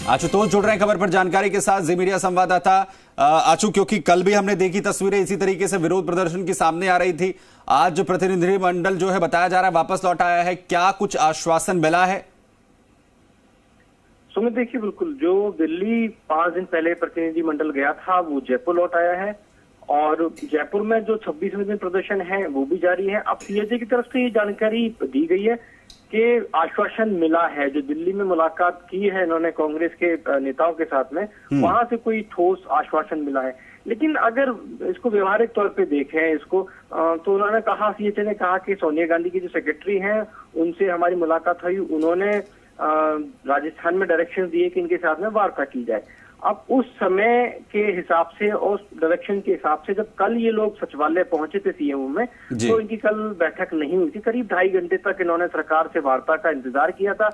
आशुतोष जुड़ रहे हैं खबर पर जानकारी के साथ, जी मीडिया संवाददाता। आशु, क्योंकि कल भी हमने देखी तस्वीरें इसी तरीके से विरोध प्रदर्शन की सामने आ रही थी, आज जो प्रतिनिधिमंडल जो है बताया जा रहा है वापस लौट आया है, क्या कुछ आश्वासन मिला है? सुमित, देखिए बिल्कुल, जो दिल्ली 5 दिन पहले प्रतिनिधिमंडल गया था वो जयपुर लौट आया है और जयपुर में जो 26वें दिन प्रदर्शन है वो भी जारी है। अब सीएजे की तरफ से ये जानकारी दी गई है कि आश्वासन मिला है, जो दिल्ली में मुलाकात की है इन्होंने कांग्रेस के नेताओं के साथ में, वहां से कोई ठोस आश्वासन मिला है। लेकिन अगर इसको व्यवहारिक तौर पे देखें इसको, तो उन्होंने कहा, सीएचे ने कहा कि सोनिया गांधी की जो सेक्रेटरी हैं उनसे हमारी मुलाकात हुई, उन्होंने राजस्थान में डायरेक्शन दिए कि इनके साथ में वार्ता की जाए। अब उस समय के हिसाब से और उस डायरेक्शन के हिसाब से जब कल ये लोग सचिवालय पहुंचे थे सीएमओ में, तो इनकी कल बैठक नहीं हुई थी। करीब 2.5 घंटे तक इन्होंने सरकार से वार्ता का इंतजार किया था,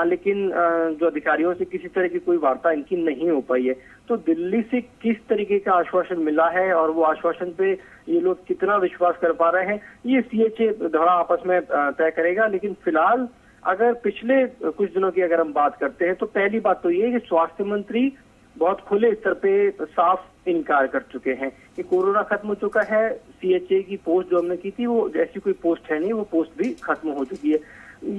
लेकिन जो अधिकारियों से किसी तरह की कोई वार्ता इनकी नहीं हो पाई है। तो दिल्ली से किस तरीके का आश्वासन मिला है और वो आश्वासन पे ये लोग कितना विश्वास कर पा रहे हैं, ये सीएचे दोनों आपस में तय करेगा। लेकिन फिलहाल अगर पिछले कुछ दिनों की अगर हम बात करते हैं, तो पहली बात तो ये है कि स्वास्थ्य मंत्री बहुत खुले स्तर पे साफ इनकार कर चुके हैं कि कोरोना खत्म हो चुका है। सीएचए की पोस्ट जो हमने की थी वो ऐसी कोई पोस्ट है नहीं, वो पोस्ट भी खत्म हो चुकी है।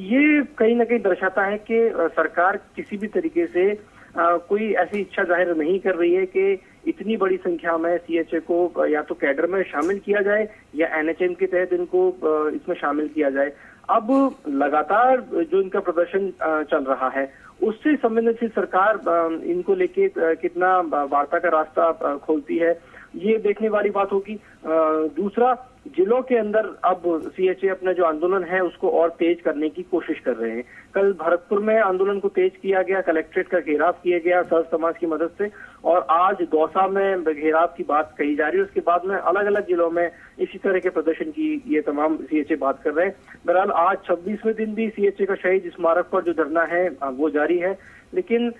ये कहीं ना कहीं दर्शाता है कि सरकार किसी भी तरीके से कोई ऐसी इच्छा जाहिर नहीं कर रही है कि इतनी बड़ी संख्या में सीएचए को या तो कैडर में शामिल किया जाए या एनएचएम के तहत इनको इसमें शामिल किया जाए। अब लगातार जो इनका प्रदर्शन चल रहा है उससे संबंधित सरकार इनको लेके कितना वार्ता का रास्ता खोलती है, ये देखने वाली बात होगी। दूसरा, जिलों के अंदर अब सीएचए अपना जो आंदोलन है उसको और तेज करने की कोशिश कर रहे हैं। कल भरतपुर में आंदोलन को तेज किया गया, कलेक्ट्रेट का घेराव किया गया सर्व समाज की मदद से, और आज दौसा में घेराव की बात कही जा रही है। उसके बाद में अलग अलग जिलों में इसी तरह के प्रदर्शन की ये तमाम सीएचए बात कर रहे हैं। बहरहाल आज 26वें दिन भी सीएचए का शहीद स्मारक पर जो धरना है वो जारी है, लेकिन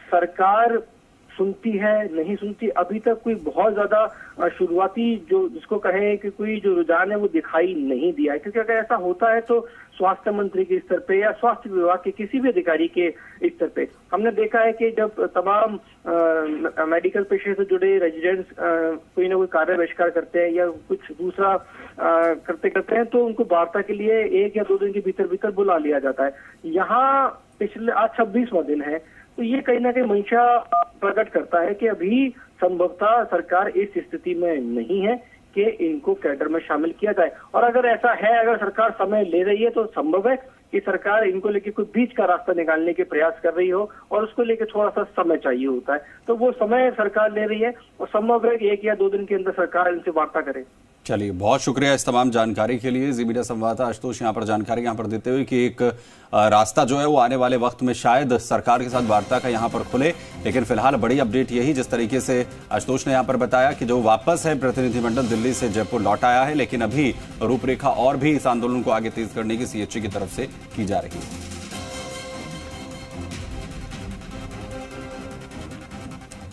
सरकार सुनती है नहीं सुनती, अभी तक कोई बहुत ज्यादा शुरुआती जो जिसको कहें कि कोई जो रुझान है वो दिखाई नहीं दिया है। क्योंकि अगर ऐसा होता है तो स्वास्थ्य मंत्री के स्तर पे या स्वास्थ्य विभाग के किसी भी अधिकारी के स्तर पे हमने देखा है कि जब तमाम मेडिकल पेशे से जुड़े रेजिडेंट्स कोई ना कोई कार्य बहिष्कार करते हैं या कुछ दूसरा करते हैं, तो उनको वार्ता के लिए 1 या 2 दिन के भीतर भीतर बुला लिया जाता है। यहाँ पिछले आज 26वां दिन है, तो ये कहीं ना कहीं मंशा प्रकट करता है कि अभी संभवतः सरकार इस स्थिति में नहीं है कि इनको कैडर में शामिल किया जाए। और अगर ऐसा है, अगर सरकार समय ले रही है, तो संभव है कि सरकार इनको लेके कोई बीच का रास्ता निकालने के प्रयास कर रही हो और उसको लेके थोड़ा सा समय चाहिए होता है, तो वो समय सरकार ले रही है और संभव है कि 1 या 2 दिन के अंदर सरकार इनसे वार्ता करे। चलिए, बहुत शुक्रिया इस तमाम जानकारी के लिए। जी मीडिया संवाददाता आशुतोष यहाँ पर जानकारी यहाँ पर देते हुए कि एक रास्ता जो है वो आने वाले वक्त में शायद सरकार के साथ वार्ता का यहाँ पर खुले, लेकिन फिलहाल बड़ी अपडेट यही, जिस तरीके से आशुतोष ने यहाँ पर बताया कि जो वापस है प्रतिनिधिमंडल दिल्ली से जयपुर लौट आया है, लेकिन अभी रूपरेखा और भी इस आंदोलन को आगे तेज करने की सीएचए की तरफ से की जा रही है।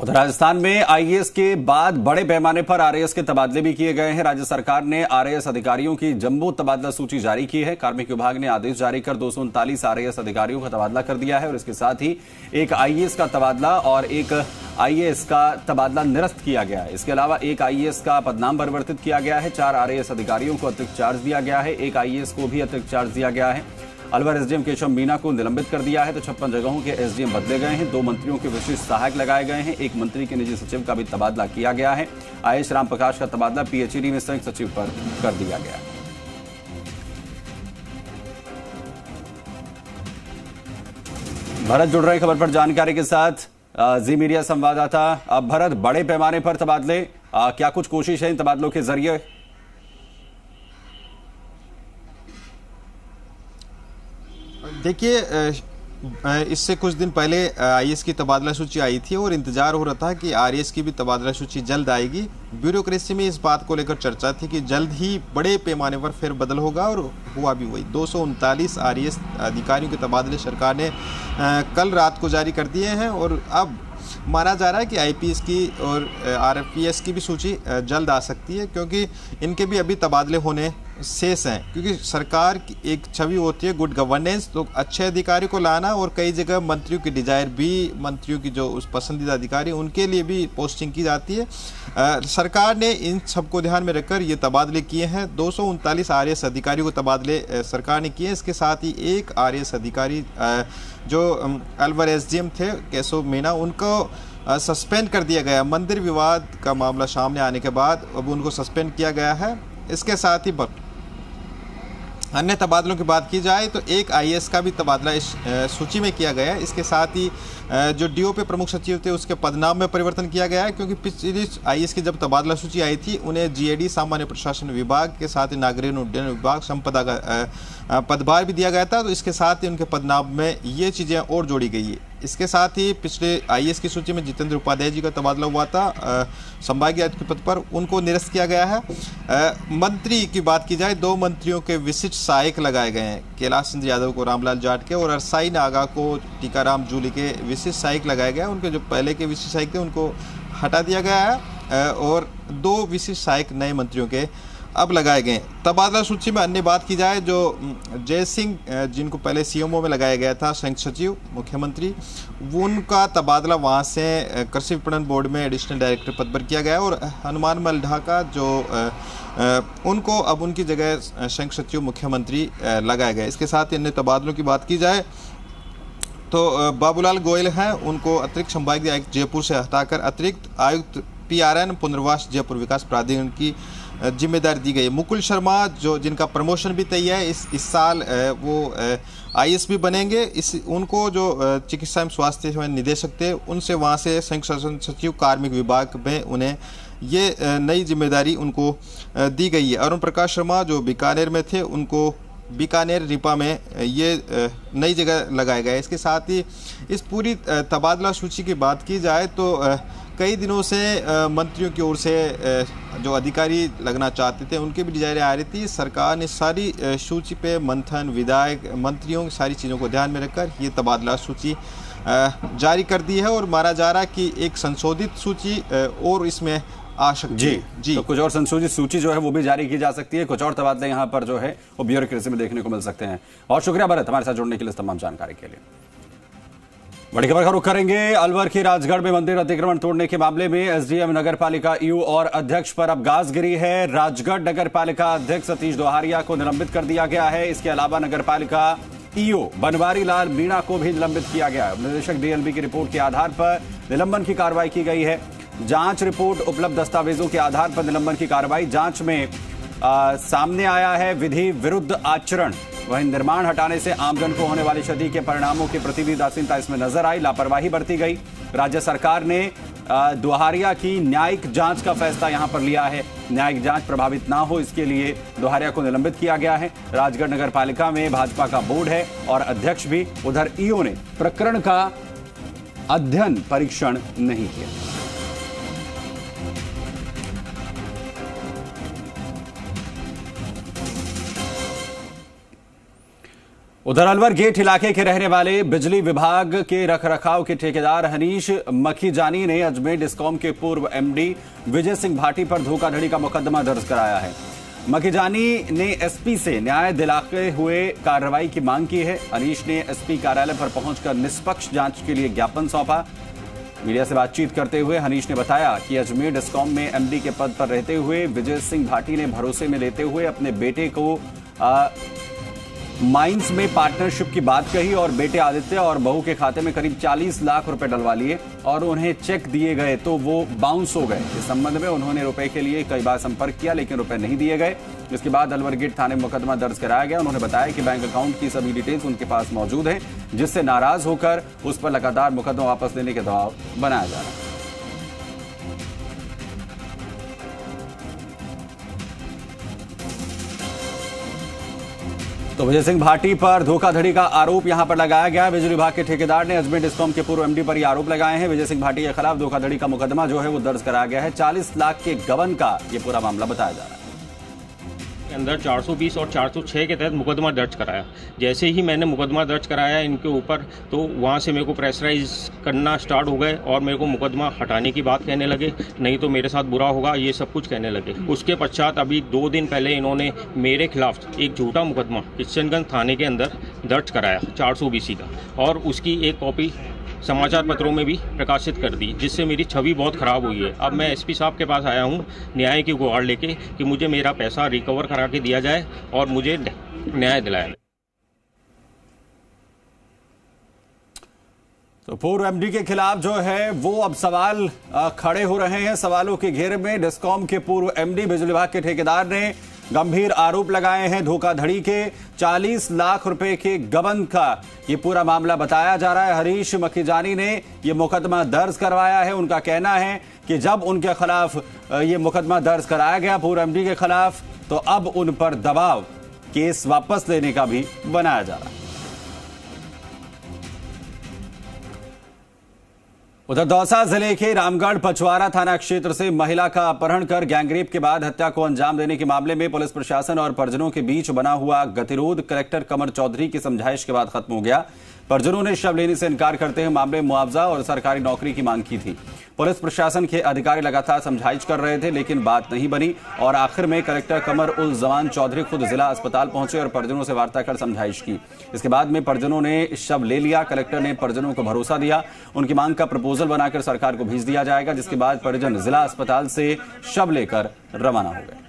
उधर राजस्थान में आईएएस के बाद बड़े पैमाने पर आरएएस के तबादले भी किए गए हैं। राज्य सरकार ने आरएएस अधिकारियों की जंबो तबादला सूची जारी की है। कार्मिक विभाग ने आदेश जारी कर 239 आरएएस अधिकारियों का तबादला कर दिया है और इसके साथ ही एक आईएएस का तबादला और एक आईएएस का तबादला निरस्त किया गया है। इसके अलावा एक आईएएस का पदनाम परिवर्तित किया गया है, 4 आरएएस अधिकारियों को अतिरिक्त चार्ज दिया गया है, एक आईएएस को भी अतिरिक्त चार्ज दिया गया है। अलवर एसडीएम केशव मीना को निलंबित कर दिया है, तो 56 जगहों के एसडीएम बदले गए हैं। 2 मंत्रियों के विशेष सहायक लगाए गए हैं, एक मंत्री के निजी सचिव का भी तबादला किया गया है। आयुष राम प्रकाश का तबादला पीएचईडी में संयुक्त सचिव पर कर दिया गया है। भरत जुड़ रहे खबर पर जानकारी के साथ, जी मीडिया संवाददाता। अब भरत, बड़े पैमाने पर तबादले, क्या कुछ कोशिश है इन तबादलों के जरिए? देखिए, इससे कुछ दिन पहले आईएएस की तबादला सूची आई थी और इंतजार हो रहा था कि आरएएस की भी तबादला सूची जल्द आएगी। ब्यूरोक्रेसी में इस बात को लेकर चर्चा थी कि जल्द ही बड़े पैमाने पर फेरबदल होगा और हुआ भी वही। 239 आरएएस अधिकारियों के तबादले सरकार ने कल रात को जारी कर दिए हैं और अब माना जा रहा है कि आईपीएस की और आरपीएस की भी सूची जल्द आ सकती है, क्योंकि इनके भी अभी तबादले होने शेष हैं, क्योंकि सरकार की एक छवि होती है गुड गवर्नेंस, तो अच्छे अधिकारी को लाना, और कई जगह मंत्रियों की डिजायर भी, मंत्रियों की जो उस पसंदीदा अधिकारी उनके लिए भी पोस्टिंग की जाती है। सरकार ने इन सबको ध्यान में रखकर ये तबादले किए हैं। 239 आरएएस अधिकारियों को तबादले सरकार ने किए। इसके साथ ही एक आरएएस अधिकारी जो अलवर एसडीएम थे केशव मीणा, उनको सस्पेंड कर दिया गया। मंदिर विवाद का मामला सामने आने के बाद अब उनको सस्पेंड किया गया है। इसके साथ ही अन्य तबादलों की बात की जाए तो एक आईएएस का भी तबादला इस सूची में किया गया है। इसके साथ ही जो डीओपी प्रमुख सचिव थे उसके पदनाम में परिवर्तन किया गया है, क्योंकि पिछली आईएएस की जब तबादला सूची आई थी उन्हें जीएडी सामान्य प्रशासन विभाग के साथ ही नागरिक उड्डयन विभाग संपदा का पदभार भी दिया गया था। तो इसके साथ ही उनके पदनाम में ये चीज़ें और जोड़ी गई है। इसके साथ ही पिछले आईएएस की सूची में जितेंद्र उपाध्याय जी का तबादला हुआ था संभागीय आयुक्त के पद पर, उनको निरस्त किया गया है। मंत्री की बात की जाए, 2 मंत्रियों के विशिष्ट सहायक लगाए गए हैं। कैलाश चंद्र यादव को रामलाल जाटके और अरसाई नागा को टीकाराम जूली के विशिष्ट सहायक लगाए गए। उनके जो पहले के विशिष्ट सहायक थे उनको हटा दिया गया है और 2 विशिष्ट सहायक नए मंत्रियों के अब लगाए गए। तबादला सूची में अन्य बात की जाए, जो जय सिंह जिनको पहले सीएमओ में लगाया गया था संयुक्त सचिव मुख्यमंत्री, उनका तबादला वहां से कृषि विपणन बोर्ड में एडिशनल डायरेक्टर पद पर किया गया। और हनुमान मल्ढा का जो उनको अब उनकी जगह संयुक्त सचिव मुख्यमंत्री लगाया गया। इसके साथ ही अन्य तबादलों की बात की जाए तो बाबूलाल गोयल हैं, उनको अतिरिक्त संभागीय आयुक्त जयपुर से हटाकर अतिरिक्त आयुक्त PRN पुनर्वास जयपुर विकास प्राधिकरण की जिम्मेदारी दी गई। मुकुल शर्मा जो जिनका प्रमोशन भी तय है इस साल वो आईएएस भी बनेंगे। उनको जो चिकित्सा एवं स्वास्थ्य निदेशक थे उनसे वहाँ से संयुक्त शासन सचिव कार्मिक विभाग में उन्हें ये नई जिम्मेदारी उनको दी गई है। अरुण प्रकाश शर्मा जो बीकानेर में थे उनको बीकानेर रिपा में ये नई जगह लगाया गया है। इसके साथ ही इस पूरी तबादला सूची की बात की जाए तो कई दिनों से मंत्रियों की ओर से जो अधिकारी लगना चाहते थे उनकी भी डिजायरें आ रही थी। सरकार ने सारी सूची पे मंथन, विधायक, मंत्रियों की सारी चीज़ों को ध्यान में रखकर ये तबादला सूची जारी कर दी है और माना जा रहा है कि एक संशोधित सूची और इसमें आ सकती है। जी तो कुछ और संशोधित सूची जो है वो भी जारी की जा सकती है। कुछ और तबादले यहाँ पर जो है वो ब्यूरोक्रेसी में देखने को मिल सकते हैं। और शुक्रिया भरत हमारे साथ जुड़ने के लिए तमाम जानकारी के लिए। बड़ी खबर का रुख करेंगे। अलवर की राजगढ़ में मंदिर अतिक्रमण तोड़ने के मामले में एसडीएम नगरपालिका ईओ और अध्यक्ष पर अब गाज गिरी है। राजगढ़ नगरपालिका अध्यक्ष सतीश दोहारिया को निलंबित कर दिया गया है। इसके अलावा नगरपालिका ईओ बनवारी लाल मीणा को भी निलंबित किया गया है। निदेशक डीएलबी की रिपोर्ट के आधार पर निलंबन की कार्रवाई की गई है। जांच रिपोर्ट उपलब्ध दस्तावेजों के आधार पर निलंबन की कार्रवाई। जांच में सामने आया है विधि विरुद्ध आचरण, वहीं निर्माण हटाने से आमजन को होने वाली क्षति के परिणामों की प्रति भी उदासीनता इसमें नजर आई। लापरवाही बरती गई। राज्य सरकार ने दोहारिया की न्यायिक जांच का फैसला यहां पर लिया है। न्यायिक जांच प्रभावित ना हो इसके लिए दोहारिया को निलंबित किया गया है। राजगढ़ नगर पालिका में भाजपा का बोर्ड है और अध्यक्ष भी। उधर ईओ ने प्रकरण का अध्ययन परीक्षण नहीं किया। उधर अलवर गेट इलाके के रहने वाले बिजली विभाग के रखरखाव के ठेकेदार हनीश मखीजानी ने अजमेर डिस्कॉम के पूर्व एमडी विजय सिंह भाटी पर धोखाधड़ी का मुकदमा दर्ज कराया है। मखीजानी ने एसपी से न्याय दिलाते हुए कार्रवाई की मांग की है। हनीश ने एसपी कार्यालय पर पहुंचकर निष्पक्ष जांच के लिए ज्ञापन सौंपा। मीडिया से बातचीत करते हुए हनीश ने बताया कि अजमेर डिस्कॉम में एमडी के पद पर रहते हुए विजय सिंह भाटी ने भरोसे में लेते हुए अपने बेटे को माइंस में पार्टनरशिप की बात कही और बेटे आदित्य और बहू के खाते में करीब 40 लाख रुपए डलवा लिए और उन्हें चेक दिए गए तो वो बाउंस हो गए। इस संबंध में उन्होंने रुपए के लिए कई बार संपर्क किया लेकिन रुपए नहीं दिए गए। इसके बाद अलवर गेट थाने में मुकदमा दर्ज कराया गया। उन्होंने बताया कि बैंक अकाउंट की सभी डिटेल्स उनके पास मौजूद है, जिससे नाराज होकर उस पर लगातार मुकदमा वापस लेने के दबाव बनाया जा रहा है। तो विजय सिंह भाटी पर धोखाधड़ी का आरोप यहां पर लगाया गया है। बिजली विभाग के ठेकेदार ने अजमेर डिस्कॉम के पूर्व एमडी पर यह आरोप लगाए हैं। विजय सिंह भाटी के खिलाफ धोखाधड़ी का मुकदमा जो है वो दर्ज कराया गया है। 40 लाख के गबन का यह पूरा मामला बताया जा रहा है। के अंदर 420 और 406 के तहत मुकदमा दर्ज कराया। जैसे ही मैंने मुकदमा दर्ज कराया इनके ऊपर, तो वहाँ से मेरे को प्रेशराइज करना स्टार्ट हो गए और मेरे को मुकदमा हटाने की बात कहने लगे, नहीं तो मेरे साथ बुरा होगा, ये सब कुछ कहने लगे। उसके पश्चात अभी 2 दिन पहले इन्होंने मेरे खिलाफ एक झूठा मुकदमा किशनगंज थाने के अंदर दर्ज कराया 420 का, और उसकी एक कॉपी समाचार पत्रों में भी प्रकाशित कर दी, जिससे मेरी छवि बहुत ख़राब हुई है। अब मैं एसपी साहब के पास आया हूँ न्याय की गुहार लेके कि मुझे मेरा पैसा रिकवर करा के दिया जाए और मुझे न्याय दिलाया जाए। तो पूर्व एमडी के खिलाफ जो है वो अब सवाल खड़े हो रहे हैं। सवालों के घेरे में डिस्कॉम के पूर्व एमडी बिजली विभाग के ठेकेदार ने गंभीर आरोप लगाए हैं। धोखाधड़ी के 40 लाख रुपए के गबन का ये पूरा मामला बताया जा रहा है। हरीश मखीजानी ने ये मुकदमा दर्ज करवाया है। उनका कहना है कि जब उनके खिलाफ ये मुकदमा दर्ज कराया गया पूर्व एमडी के खिलाफ, तो अब उन पर दबाव केस वापस लेने का भी बनाया जा रहा है। उधर दौसा जिले के रामगढ़ पचवारा थाना क्षेत्र से महिला का अपहरण कर गैंगरेप के बाद हत्या को अंजाम देने के मामले में पुलिस प्रशासन और परिजनों के बीच बना हुआ गतिरोध कलेक्टर कमर चौधरी की समझाइश के बाद खत्म हो गया। परिजनों ने शव लेने से इनकार करते हुए मामले में मुआवजा और सरकारी नौकरी की मांग की थी। पुलिस प्रशासन के अधिकारी लगातार समझाइश कर रहे थे, लेकिन बात नहीं बनी और आखिर में कलेक्टर कमर उल जमान चौधरी खुद जिला अस्पताल पहुंचे और परिजनों से वार्ता कर समझाइश की। इसके बाद में परिजनों ने शव ले लिया। कलेक्टर ने परिजनों को भरोसा दिया, उनकी मांग का प्रपोजल बनाकर सरकार को भेज दिया जाएगा, जिसके बाद परिजन जिला अस्पताल से शव लेकर रवाना हो गए।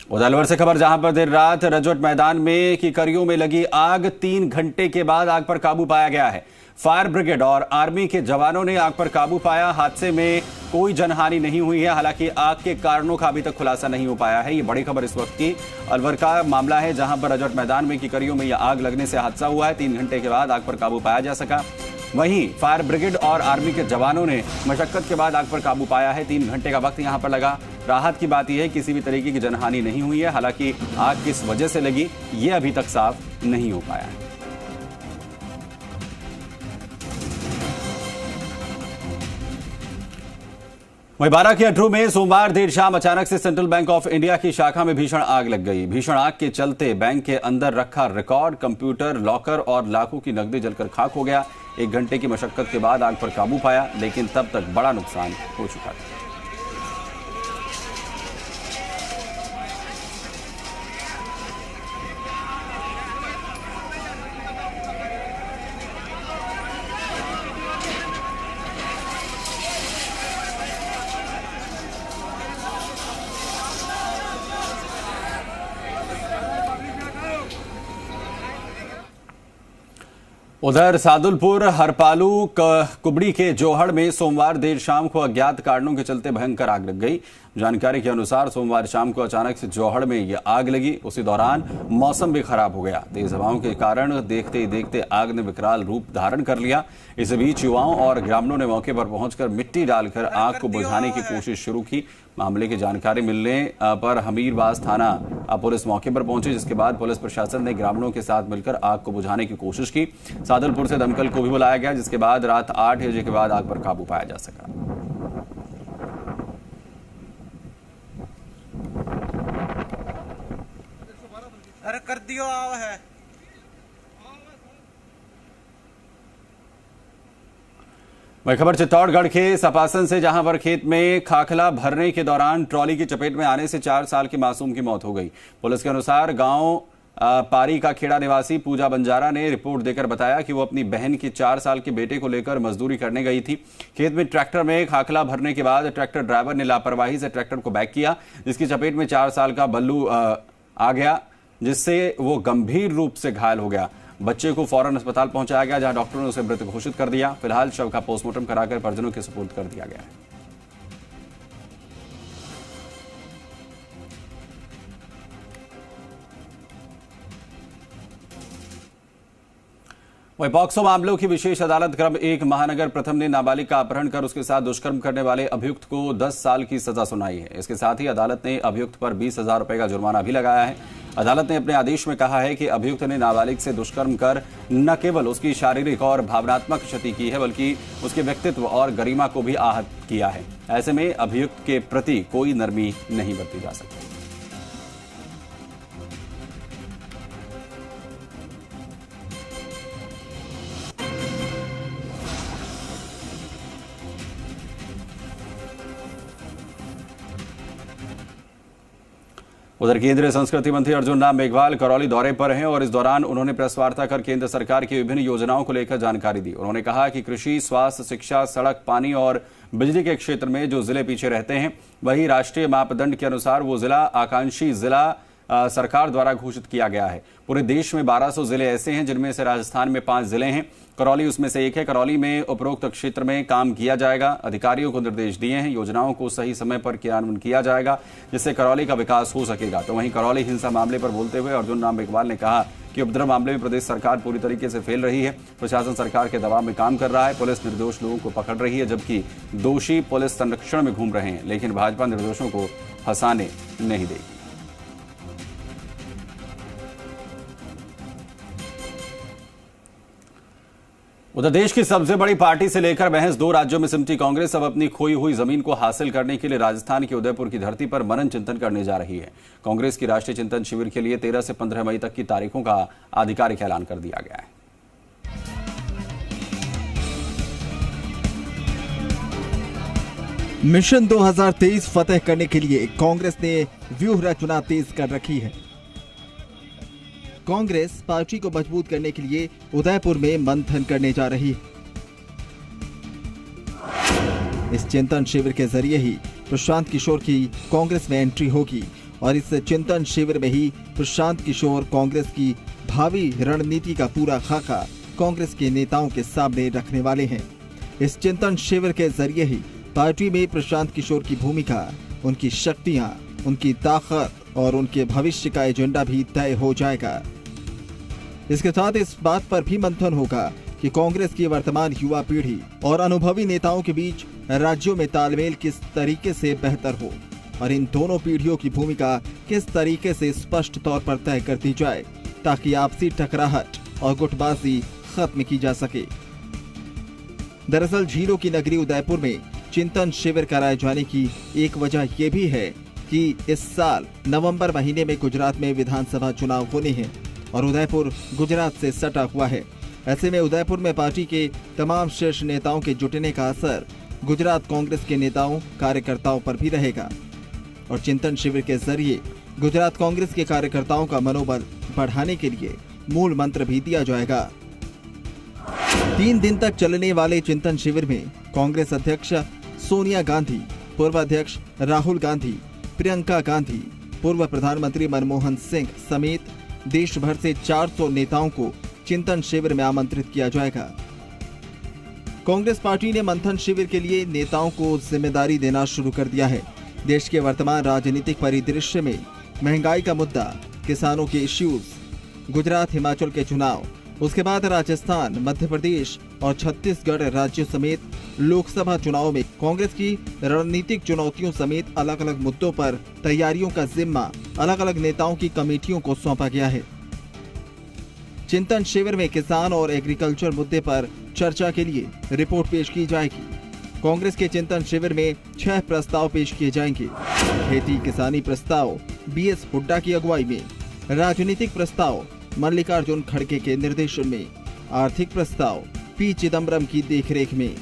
उधर अलवर से खबर, जहां पर देर रात रजोट मैदान में कीकरियों में लगी आग 3 घंटे के बाद आग पर काबू पाया गया है। फायर ब्रिगेड और आर्मी के जवानों ने आग पर काबू पाया। हादसे में कोई जनहानि नहीं हुई है। हालांकि आग के कारणों का अभी तक खुलासा नहीं हो पाया है। ये बड़ी खबर इस वक्त की अलवर का मामला है, जहां पर रजोट मैदान में कीकरियों में यह आग लगने से हादसा हुआ है। 3 घंटे के बाद आग पर काबू पाया जा सका। वहीं फायर ब्रिगेड और आर्मी के जवानों ने मशक्कत के बाद आग पर काबू पाया है। 3 घंटे का वक्त यहां पर लगा। राहत की बात यह है किसी भी तरीके की जनहानि नहीं हुई है। हालांकि आग किस वजह से लगी ये अभी तक साफ नहीं हो पाया है। वहीं 12 के अटरू में सोमवार देर शाम अचानक से सेंट्रल बैंक ऑफ इंडिया की शाखा में भीषण आग लग गई। भीषण आग के चलते बैंक के अंदर रखा रिकॉर्ड, कंप्यूटर, लॉकर और लाखों की नकदी जलकर खाक हो गया। 1 घंटे की मशक्कत के बाद आग पर काबू पाया, लेकिन तब तक बड़ा नुकसान हो चुका था। उधर सादुलपुर हरपालू कुबड़ी के जोहड़ में सोमवार देर शाम को अज्ञात कारणों के चलते भयंकर आग लग गई। जानकारी के अनुसार सोमवार शाम को अचानक से जोहड़ में यह आग लगी। उसी दौरान मौसम भी खराब हो गया। तेज हवाओं के कारण देखते ही देखते आग ने विकराल रूप धारण कर लिया। इस बीच युवाओं और ग्रामीणों ने मौके पर पहुंचकर मिट्टी डालकर आग को बुझाने की कोशिश शुरू की। मामले की जानकारी मिलने पर हमीरबाज थाना पुलिस मौके पर पहुंची, जिसके बाद पुलिस प्रशासन ने ग्रामीणों के साथ मिलकर आग को बुझाने की कोशिश की। सादुलपुर से दमकल को भी बुलाया गया, जिसके बाद रात 8 बजे के बाद आग पर काबू पाया जा सका। अरे कर दियो आव है। वही खबर चित्तौड़गढ़ के सपासन से, जहां पर खेत में खाखला भरने के दौरान ट्रॉली की चपेट में आने से 4 साल के मासूम की मौत हो गई। पुलिस के अनुसार गांव पारी का खेड़ा निवासी पूजा बंजारा ने रिपोर्ट देकर बताया कि वो अपनी बहन के 4 साल के बेटे को लेकर मजदूरी करने गई थी। खेत में ट्रैक्टर में खाखला भरने के बाद ट्रैक्टर ड्राइवर ने लापरवाही से ट्रैक्टर को बैक किया, जिसकी चपेट में 4 साल का बल्लू आ गया, जिससे वो गंभीर रूप से घायल हो गया। बच्चे को फौरन अस्पताल पहुंचाया गया, जहां डॉक्टरों ने उसे मृत घोषित कर दिया। फिलहाल शव का पोस्टमार्टम कराकर परिजनों के सुपुर्द कर दिया गया है। वही पॉक्सो मामलों की विशेष अदालत क्रम 1 महानगर प्रथम ने नाबालिग का अपहरण कर उसके साथ दुष्कर्म करने वाले अभियुक्त को 10 साल की सजा सुनाई है। इसके साथ ही अदालत ने अभियुक्त पर 20,000 रुपए का जुर्माना भी लगाया है। अदालत ने अपने आदेश में कहा है कि अभियुक्त ने नाबालिग से दुष्कर्म कर न केवल उसकी शारीरिक और भावनात्मक क्षति की है, बल्कि उसके व्यक्तित्व और गरिमा को भी आहत किया है। ऐसे में अभियुक्त के प्रति कोई नरमी नहीं बरती जा सकती। उधर केंद्रीय संस्कृति मंत्री अर्जुन राम मेघवाल करौली दौरे पर हैं और इस दौरान उन्होंने प्रेस वार्ता कर केंद्र सरकार की विभिन्न योजनाओं को लेकर जानकारी दी। उन्होंने कहा कि कृषि, स्वास्थ्य, शिक्षा, सड़क, पानी और बिजली के क्षेत्र में जो जिले पीछे रहते हैं, वही राष्ट्रीय मापदंड के अनुसार वो जिला आकांक्षी जिला सरकार द्वारा घोषित किया गया है। पूरे देश में 1200 जिले ऐसे हैं, जिनमें से राजस्थान में 5 जिले हैं। करौली उसमें से एक है। करौली में उपरोक्त क्षेत्र में काम किया जाएगा। अधिकारियों को निर्देश दिए हैं, योजनाओं को सही समय पर क्रियान्वयन किया जाएगा, जिससे करौली का विकास हो सकेगा। तो वहीं करौली हिंसा मामले पर बोलते हुए अर्जुन राम मेघवाल ने कहा कि उपद्रव मामले में प्रदेश सरकार पूरी तरीके से फेल रही है। प्रशासन सरकार के दबाव में काम कर रहा है। पुलिस निर्दोष लोगों को पकड़ रही है, जबकि दोषी पुलिस संरक्षण में घूम रहे हैं, लेकिन भाजपा निर्दोषों को फंसाने नहीं देगी। उधर देश की सबसे बड़ी पार्टी से लेकर महज 2 राज्यों में सिमटी कांग्रेस अब अपनी खोई हुई जमीन को हासिल करने के लिए राजस्थान के उदयपुर की धरती पर मनन चिंतन करने जा रही है। कांग्रेस की राष्ट्रीय चिंतन शिविर के लिए 13 से 15 मई तक की तारीखों का आधिकारिक ऐलान कर दिया गया है। मिशन 2023 फतेह करने के लिए कांग्रेस ने व्यूह रचना तेज कर रखी है। कांग्रेस पार्टी को मजबूत करने के लिए उदयपुर में मंथन करने जा रही है। इस चिंतन शिविर के जरिए ही प्रशांत किशोर की कांग्रेस में एंट्री होगी और इस चिंतन शिविर में ही प्रशांत किशोर कांग्रेस की भावी रणनीति का पूरा खाका कांग्रेस के नेताओं के सामने रखने वाले हैं। इस चिंतन शिविर के जरिए ही पार्टी में प्रशांत किशोर की भूमिका, उनकी शक्तियां, उनकी ताकत और उनके भविष्य का एजेंडा भी तय हो जाएगा। इसके साथ इस बात पर भी मंथन होगा कि कांग्रेस की वर्तमान युवा पीढ़ी और अनुभवी नेताओं के बीच राज्यों में तालमेल किस तरीके से बेहतर हो और इन दोनों पीढ़ियों की भूमिका किस तरीके से स्पष्ट तौर पर तय कर दी जाए, ताकि आपसी टकराहट और गुटबाजी खत्म की जा सके। दरअसल झीलों की नगरी उदयपुर में चिंतन शिविर कराए जाने की एक वजह यह भी है कि इस साल नवंबर महीने में गुजरात में विधानसभा चुनाव होने हैं और उदयपुर गुजरात से सटा हुआ है। ऐसे में उदयपुर में पार्टी के तमाम शीर्ष नेताओं के जुटने का असर गुजरात कांग्रेस के नेताओं कार्यकर्ताओं पर भी रहेगा और चिंतन शिविर के जरिए गुजरात कांग्रेस के कार्यकर्ताओं का मनोबल बढ़ाने के लिए मूल मंत्र भी दिया जाएगा। 3 दिन तक चलने वाले चिंतन शिविर में कांग्रेस अध्यक्ष सोनिया गांधी, पूर्व अध्यक्ष राहुल गांधी, प्रियंका गांधी, पूर्व प्रधानमंत्री मनमोहन सिंह समेत देश भर से 400 नेताओं को चिंतन शिविर में आमंत्रित किया जाएगा। कांग्रेस पार्टी ने मंथन शिविर के लिए नेताओं को जिम्मेदारी देना शुरू कर दिया है। देश के वर्तमान राजनीतिक परिदृश्य में महंगाई का मुद्दा, किसानों के इश्यूज, गुजरात हिमाचल के चुनाव, उसके बाद राजस्थान, मध्य प्रदेश और छत्तीसगढ़ राज्यों समेत लोकसभा चुनाव में कांग्रेस की रणनीतिक चुनौतियों समेत अलग अलग मुद्दों पर तैयारियों का जिम्मा अलग अलग नेताओं की कमेटियों को सौंपा गया है। चिंतन शिविर में किसान और एग्रीकल्चर मुद्दे पर चर्चा के लिए रिपोर्ट पेश की जाएगी। कांग्रेस के चिंतन शिविर में 6 प्रस्ताव पेश किए जाएंगे। खेती किसानी प्रस्ताव BS हुड्डा की अगुवाई में, राजनीतिक प्रस्ताव मल्लिकार्जुन खड़गे के निर्देशन में, आर्थिक प्रस्ताव P चिदम्बरम की देखरेख में,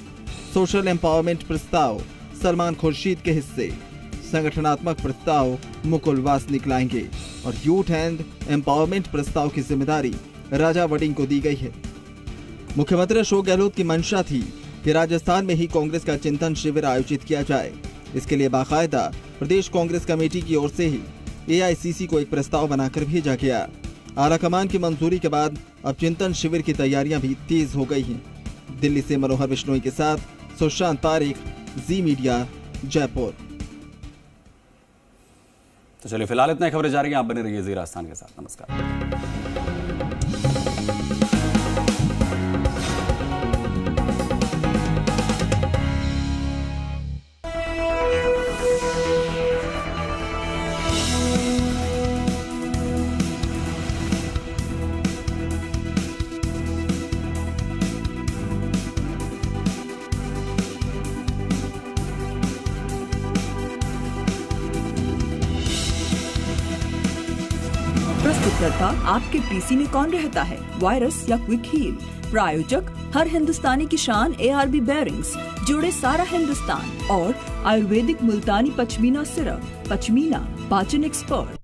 सोशल एम्पावरमेंट प्रस्ताव सलमान खुर्शीद के हिस्से, संगठनात्मक प्रस्ताव मुकुल वासनिक लाएंगे और यूथ एंड एम्पावरमेंट प्रस्ताव की जिम्मेदारी राजा वडिंग को दी गई है। मुख्यमंत्री अशोक गहलोत की मंशा थी कि राजस्थान में ही कांग्रेस का चिंतन शिविर आयोजित किया जाए। इसके लिए बाकायदा प्रदेश कांग्रेस कमेटी की ओर से ही AICC को एक प्रस्ताव बनाकर भेजा गया। आलाकमान की मंजूरी के बाद अब चिंतन शिविर की तैयारियां भी तेज हो गई हैं। दिल्ली से मनोहर बिश्नोई के साथ सुशांत पारेख, जी मीडिया, जयपुर। तो चलिए फिलहाल इतनी खबरें जारी हैं। आप बने रहिए जी राजस्थान के साथ। नमस्कार। प्रस्तुतकर्ता आपके पीसी में कौन रहता है, वायरस या क्विक हील। प्रायोजक हर हिंदुस्तानी की शान ARB बेयरिंग्स, जोड़े सारा हिंदुस्तान और आयुर्वेदिक मुल्तानी पश्मीना सिरप, पश्मीना पाचन एक्सपर्ट।